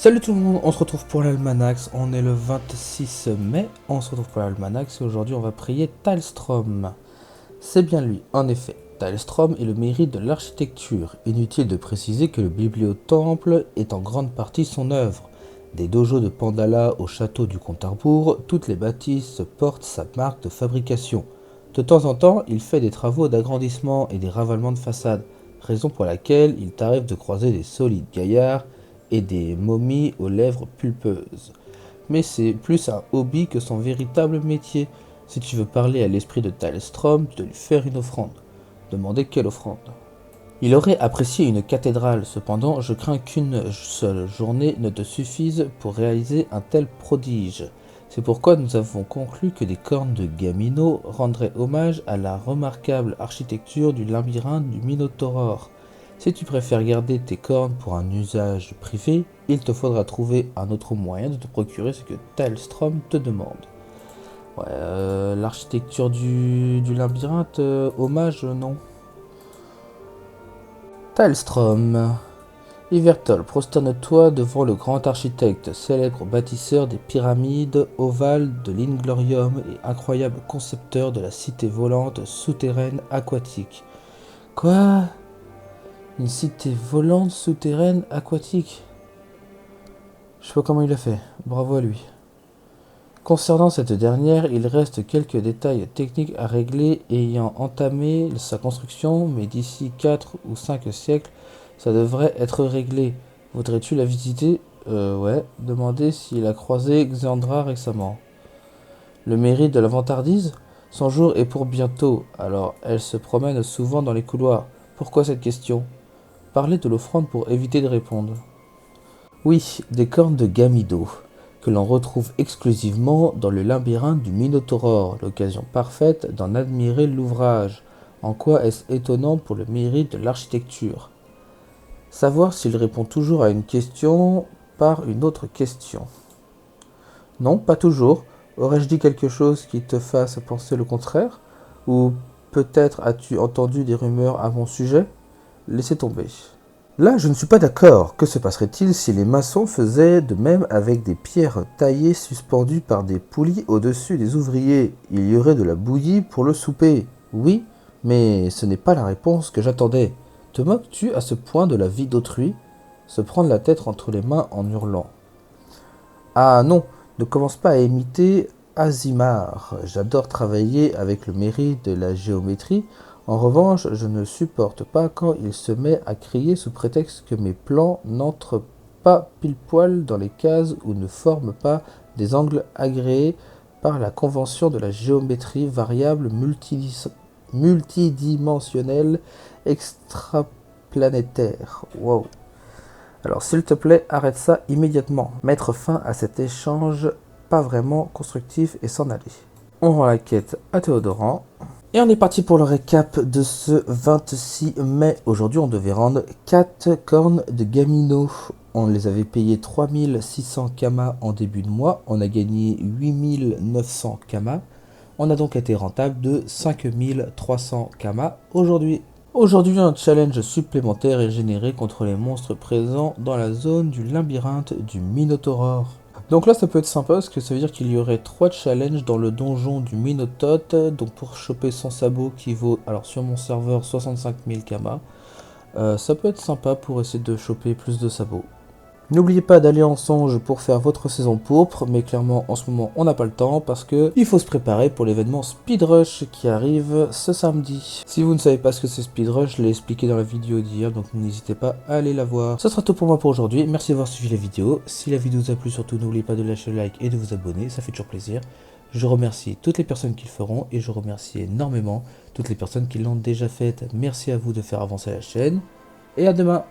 Salut tout le monde, on se retrouve pour l'Almanax, on est le 26 mai, on se retrouve pour l'Almanax et aujourd'hui on va prier Talstrom. C'est bien lui, en effet, Talstrom est le mérite de l'architecture. Inutile de préciser que le bibliotemple est en grande partie son œuvre. Des dojos de Pandala au château du Comte Arbour, toutes les bâtisses portent sa marque de fabrication. De temps en temps, il fait des travaux d'agrandissement et des ravalements de façade, raison pour laquelle il t'arrive de croiser des solides gaillards et des momies aux lèvres pulpeuses. Mais c'est plus un hobby que son véritable métier. Si tu veux parler à l'esprit de Talstrom, de lui faire une offrande. Demandez quelle offrande. Il aurait apprécié une cathédrale, cependant je crains qu'une seule journée ne te suffise pour réaliser un tel prodige. C'est pourquoi nous avons conclu que des cornes de Gamino rendraient hommage à la remarquable architecture du labyrinthe du Minotaure. Si tu préfères garder tes cornes pour un usage privé, il te faudra trouver un autre moyen de te procurer ce que Talstrom te demande. Ouais, l'architecture du labyrinthe, hommage, non. Talstrom. Ivertol, prosterne-toi devant le grand architecte, célèbre bâtisseur des pyramides ovales de l'Inglorium et incroyable concepteur de la cité volante souterraine aquatique. Quoi? Une cité volante souterraine aquatique? Je sais pas comment il a fait, bravo à lui. Concernant cette dernière, il reste quelques détails techniques à régler ayant entamé sa construction, mais d'ici 4 ou 5 siècles, ça devrait être réglé. Voudrais-tu la visiter? Ouais, demandez s'il a croisé Xandra récemment. Le mérite de la vantardise? Son jour est pour bientôt, alors elle se promène souvent dans les couloirs. Pourquoi cette question? Parlez de l'offrande pour éviter de répondre. Oui, des cornes de Gamido, que l'on retrouve exclusivement dans le labyrinthe du Minotaure, l'occasion parfaite d'en admirer l'ouvrage. En quoi est-ce étonnant pour le mérite de l'architecture? Savoir s'il répond toujours à une question par une autre question. Non, pas toujours. Aurais-je dit quelque chose qui te fasse penser le contraire? Ou peut-être as-tu entendu des rumeurs à mon sujet? Laissez tomber. Là, je ne suis pas d'accord. Que se passerait-il si les maçons faisaient de même avec des pierres taillées suspendues par des poulies au-dessus des ouvriers? Il y aurait de la bouillie pour le souper. Oui, mais ce n'est pas la réponse que j'attendais. Te moques-tu à ce point de la vie d'autrui? Se prendre la tête entre les mains en hurlant. Ah non, ne commence pas à imiter Azimar. J'adore travailler avec le mérite de la géométrie. En revanche, je ne supporte pas quand il se met à crier sous prétexte que mes plans n'entrent pas pile poil dans les cases ou ne forment pas des angles agréés par la convention de la géométrie variable multidimensionnelle extraplanétaire. Wow. Alors s'il te plaît, arrête ça immédiatement. Mettre fin à cet échange pas vraiment constructif et s'en aller. On rend la quête à Théodoran. Et on est parti pour le récap de ce 26 mai. Aujourd'hui, on devait rendre 4 cornes de Gamino. On les avait payées 3600 kamas en début de mois. On a gagné 8900 kamas. On a donc été rentable de 5300 kamas aujourd'hui. Aujourd'hui, un challenge supplémentaire est généré contre les monstres présents dans la zone du labyrinthe du Minotaure. Donc là, ça peut être sympa parce que ça veut dire qu'il y aurait 3 challenges dans le donjon du Minotaute. Donc pour choper son sabot qui vaut, alors sur mon serveur, 65 000 kamas. Ça peut être sympa pour essayer de choper plus de sabots. N'oubliez pas d'aller en songe pour faire votre saison pourpre, mais clairement en ce moment on n'a pas le temps parce que il faut se préparer pour l'événement Speedrush qui arrive ce samedi. Si vous ne savez pas ce que c'est Speedrush, je l'ai expliqué dans la vidéo d'hier, donc n'hésitez pas à aller la voir. Ce sera tout pour moi pour aujourd'hui, merci d'avoir suivi la vidéo. Si la vidéo vous a plu, surtout n'oubliez pas de lâcher le like et de vous abonner, ça fait toujours plaisir. Je remercie toutes les personnes qui le feront et je remercie énormément toutes les personnes qui l'ont déjà fait. Merci à vous de faire avancer la chaîne et à demain.